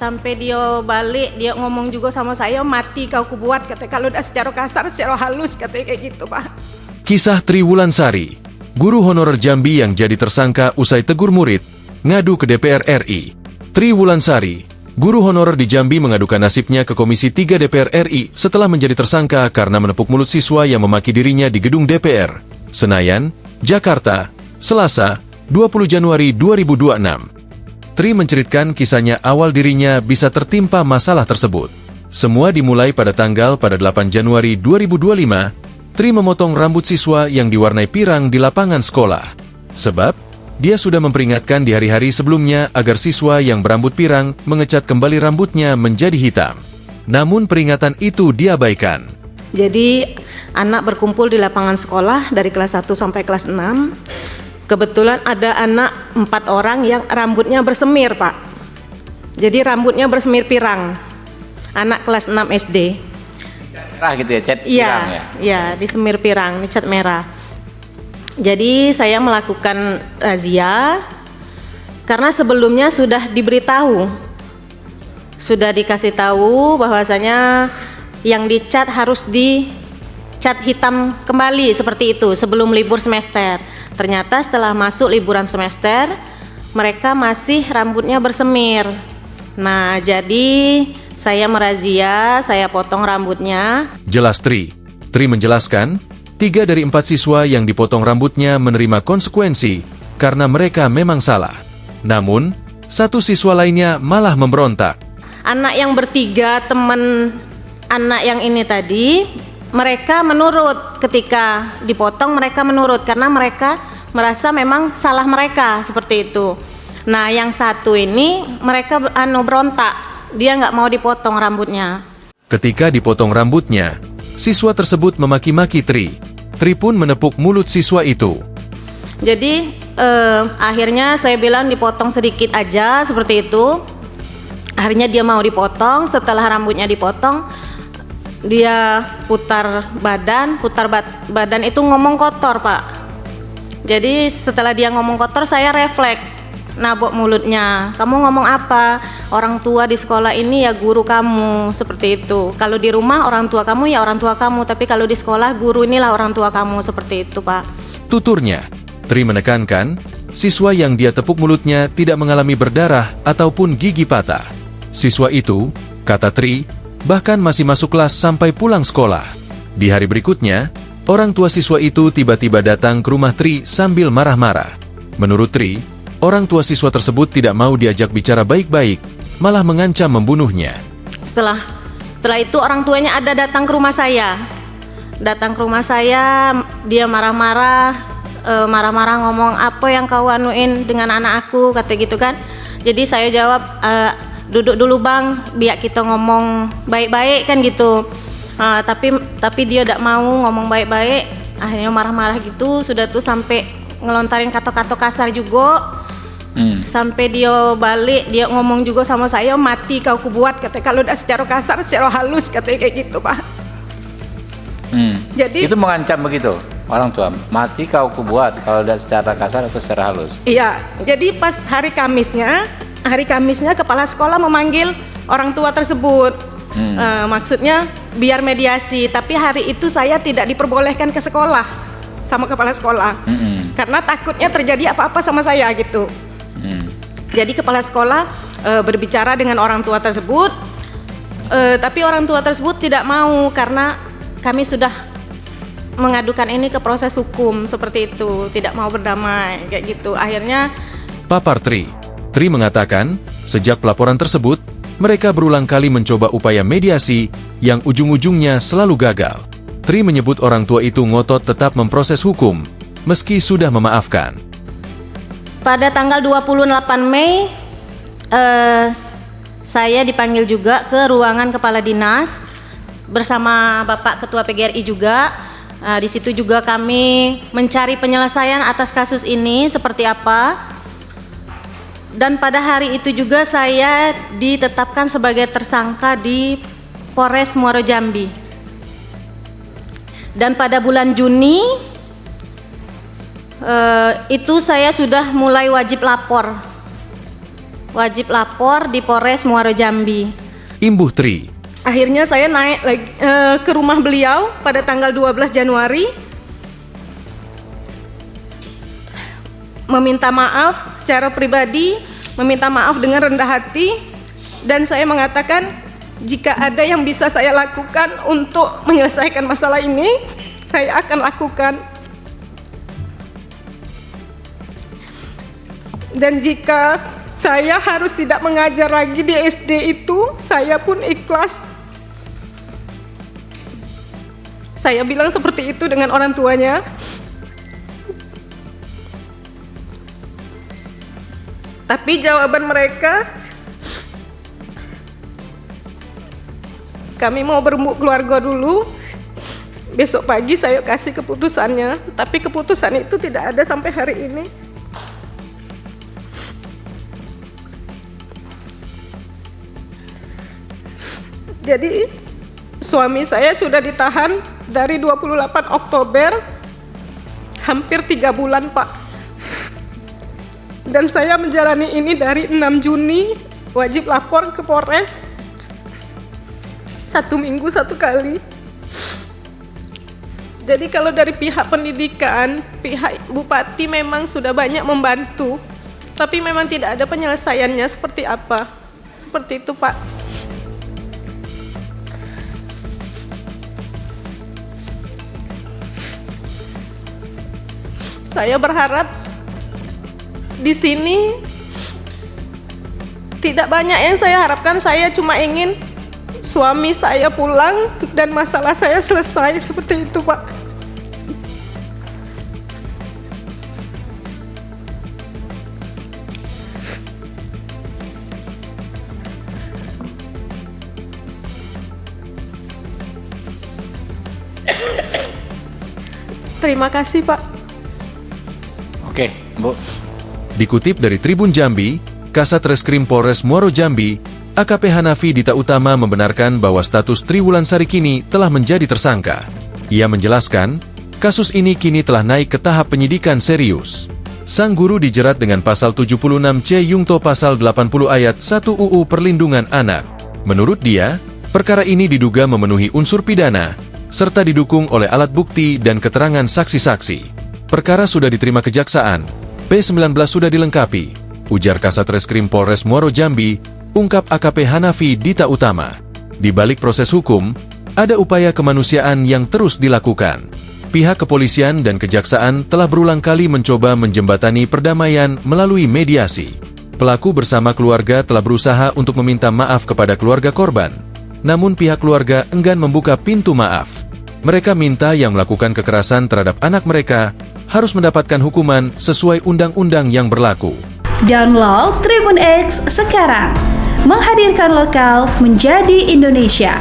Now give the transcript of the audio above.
Sampai dia balik, dia ngomong juga sama saya, mati kau kubuat, katanya. Kalau udah secara kasar, secara halus, katanya kayak gitu, Pak. Kisah Tri Wulansari, guru honorer Jambi yang jadi tersangka usai tegur murid, ngadu ke DPR RI. Tri Wulansari, guru honorer di Jambi, mengadukan nasibnya ke Komisi 3 DPR RI setelah menjadi tersangka karena menepuk mulut siswa yang memaki dirinya di gedung DPR, Senayan, Jakarta, Selasa, 20 Januari 2026. Tri menceritakan kisahnya awal dirinya bisa tertimpa masalah tersebut. Semua dimulai pada 8 Januari 2025, Tri memotong rambut siswa yang diwarnai pirang di lapangan sekolah. Sebab, dia sudah memperingatkan di hari-hari sebelumnya agar siswa yang berambut pirang mengecat kembali rambutnya menjadi hitam. Namun peringatan itu diabaikan. Jadi, anak berkumpul di lapangan sekolah dari kelas 1 sampai kelas 6. Kebetulan ada anak 4 orang yang rambutnya bersemir, Pak. Jadi rambutnya bersemir pirang. Anak kelas 6 SD. Merah gitu ya, cat pirang ya? Iya, disemir pirang, cat merah. Jadi saya melakukan razia karena sebelumnya sudah diberitahu. Sudah dikasih tahu bahwasanya yang dicat harus cat hitam kembali seperti itu sebelum libur semester. Ternyata setelah masuk liburan semester, mereka masih rambutnya bersemir. Nah, jadi saya merazia, saya potong rambutnya. Jelas Tri. Tri menjelaskan, 3 dari 4 siswa yang dipotong rambutnya menerima konsekuensi karena mereka memang salah. Namun, 1 siswa lainnya malah memberontak. Anak yang bertiga, teman anak yang ini tadi, mereka menurut. Ketika dipotong mereka menurut karena mereka merasa memang salah mereka seperti itu. Nah, yang satu ini mereka berontak, dia nggak mau dipotong rambutnya. Ketika dipotong rambutnya, siswa tersebut memaki-maki Tri. Tri pun menepuk mulut siswa itu. Jadi akhirnya saya bilang dipotong sedikit aja seperti itu. Akhirnya dia mau dipotong. Setelah rambutnya dipotong, dia putar badan itu ngomong kotor, Pak. Jadi setelah dia ngomong kotor, saya refleks nabok mulutnya. Kamu ngomong apa? Orang tua di sekolah ini ya guru kamu, seperti itu. Kalau di rumah orang tua kamu ya orang tua kamu, tapi kalau di sekolah guru inilah orang tua kamu, seperti itu, Pak. Tuturnya, Tri menekankan, siswa yang dia tepuk mulutnya tidak mengalami berdarah ataupun gigi patah. Siswa itu, kata Tri, bahkan masih masuk kelas sampai pulang sekolah. Di hari berikutnya, orang tua siswa itu tiba-tiba datang ke rumah Tri sambil marah-marah. Menurut Tri, orang tua siswa tersebut tidak mau diajak bicara baik-baik, malah mengancam membunuhnya. Setelah itu orang tuanya ada datang ke rumah saya. Datang ke rumah saya, dia marah-marah ngomong, apa yang kau anuin dengan anak aku, kata gitu kan. Jadi saya jawab, duduk dulu bang, biar kita ngomong baik-baik kan gitu. Tapi dia tidak mau ngomong baik-baik, akhirnya marah-marah gitu. Sudah tuh sampai ngelontarin kata-kata kasar juga. Sampai dia balik, dia ngomong juga sama saya, mati kau kubuat, katanya. Kalau udah secara kasar, secara halus, katanya kayak gitu, Pak. Jadi itu mengancam begitu orang tua, mati kau kubuat, kalau udah secara kasar atau secara halus. Iya, jadi pas hari Kamisnya kepala sekolah memanggil orang tua tersebut. Maksudnya biar mediasi, tapi hari itu saya tidak diperbolehkan ke sekolah sama kepala sekolah. Karena takutnya terjadi apa-apa sama saya gitu. Jadi kepala sekolah berbicara dengan orang tua tersebut, tapi orang tua tersebut tidak mau karena kami sudah mengadukan ini ke proses hukum seperti itu, tidak mau berdamai kayak gitu. Akhirnya Papar Tri. Tri mengatakan, sejak pelaporan tersebut, mereka berulang kali mencoba upaya mediasi yang ujung-ujungnya selalu gagal. Tri menyebut orang tua itu ngotot tetap memproses hukum, meski sudah memaafkan. pada tanggal 28 Mei saya dipanggil juga ke ruangan kepala dinas bersama Bapak Ketua PGRI juga. Di situ juga kami mencari penyelesaian atas kasus ini seperti apa. Dan pada hari itu juga saya ditetapkan sebagai tersangka di Polres Muaro Jambi. Dan pada bulan Juni itu saya sudah mulai wajib lapor wajib lapor di Polres Muaro Jambi. Imbuh Tri. Akhirnya saya naik lagi ke rumah beliau pada tanggal 12 Januari. Meminta maaf secara pribadi, meminta maaf dengan rendah hati, dan saya mengatakan jika ada yang bisa saya lakukan untuk menyelesaikan masalah ini, saya akan lakukan. Dan jika saya harus tidak mengajar lagi di SD itu, saya pun ikhlas. Saya bilang seperti itu dengan orang tuanya. Tapi jawaban mereka, kami mau berembuk keluarga dulu, besok pagi saya kasih keputusannya. Tapi keputusan itu tidak ada sampai hari ini. Jadi suami saya sudah ditahan dari 28 Oktober, hampir 3 bulan Pak. Dan saya menjalani ini dari 6 Juni, wajib lapor ke Polres. 1 minggu 1 kali. Jadi kalau dari pihak pendidikan, pihak Bupati memang sudah banyak membantu, tapi memang tidak ada penyelesaiannya seperti apa. Seperti itu Pak. Saya berharap di sini tidak banyak yang saya harapkan. Saya cuma ingin suami saya pulang dan masalah saya selesai, seperti itu Pak. Terima kasih Pak. Oke, Bu. Dikutip dari Tribun Jambi, Kasat Reskrim Polres Muaro Jambi, AKP Hanafi Dita Utama membenarkan bahwa status Tri Wulansari kini telah menjadi tersangka. Ia menjelaskan, kasus ini kini telah naik ke tahap penyidikan serius. Sang guru dijerat dengan pasal 76C Yungto pasal 80 ayat 1 UU Perlindungan Anak. Menurut dia, perkara ini diduga memenuhi unsur pidana, serta didukung oleh alat bukti dan keterangan saksi-saksi. Perkara sudah diterima kejaksaan, P19 sudah dilengkapi, ujar Kasat Reskrim Polres Muaro Jambi, ungkap AKP Hanafi Dita Utama. Di balik proses hukum, ada upaya kemanusiaan yang terus dilakukan. Pihak kepolisian dan kejaksaan telah berulang kali mencoba menjembatani perdamaian melalui mediasi. Pelaku bersama keluarga telah berusaha untuk meminta maaf kepada keluarga korban, namun pihak keluarga enggan membuka pintu maaf. Mereka minta yang melakukan kekerasan terhadap anak mereka harus mendapatkan hukuman sesuai undang-undang yang berlaku. Download Tribun X sekarang, menghadirkan lokal menjadi Indonesia.